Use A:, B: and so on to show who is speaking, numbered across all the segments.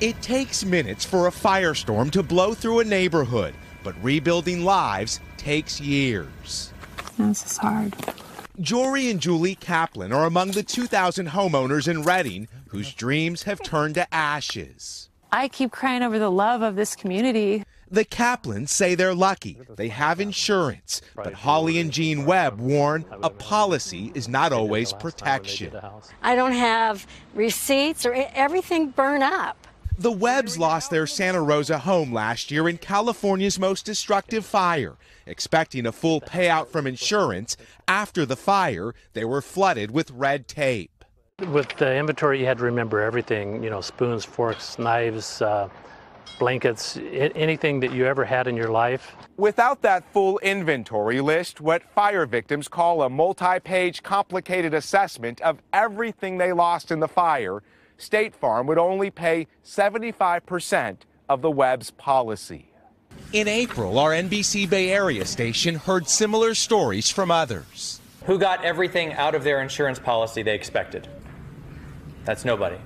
A: It takes minutes for a firestorm to blow through a neighborhood, but rebuilding lives takes years.
B: This is hard.
A: Jory and Julie Kaplan are among the 2,000 homeowners in Redding whose dreams have turned to ashes.
B: I keep crying over the love of this community.
A: The Kaplans say they're lucky. They have insurance, but Holly and Jean Webb warn a policy is not always protection.
C: I don't have receipts or everything burned up.
A: The Webbs lost their Santa Rosa home last year in California's most destructive fire. Expecting a full payout from insurance, after the fire, they were flooded with red tape.
D: With the inventory, you had to remember everything, spoons, forks, knives, blankets, anything that you ever had in your life.
E: Without that full inventory list, what fire victims call a multi-page complicated assessment of everything they lost in the fire, State Farm would only pay 75% of the Webb's policy.
A: In April, our NBC Bay Area station heard similar stories from others.
F: Who got everything out of their insurance policy they expected? That's nobody.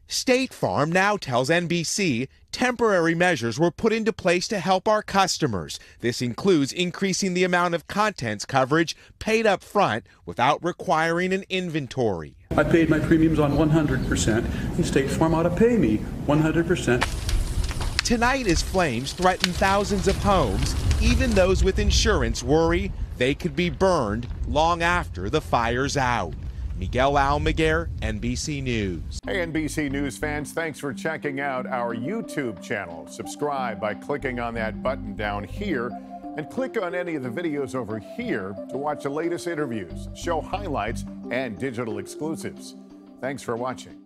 A: State Farm now tells NBC temporary measures were put into place to help our customers. This includes increasing the amount of contents coverage paid up front without requiring an inventory.
G: I paid my premiums on 100%, and State Farm ought to pay me 100%.
A: Tonight, as flames threaten thousands of homes, even those with insurance worry they could be burned long after the fire's out. Miguel Almaguer, NBC News.
H: Hey, NBC News fans, thanks for checking out our YouTube channel. Subscribe by clicking on that button down here and click on any of the videos over here to watch the latest interviews, show highlights, and digital exclusives. Thanks for watching.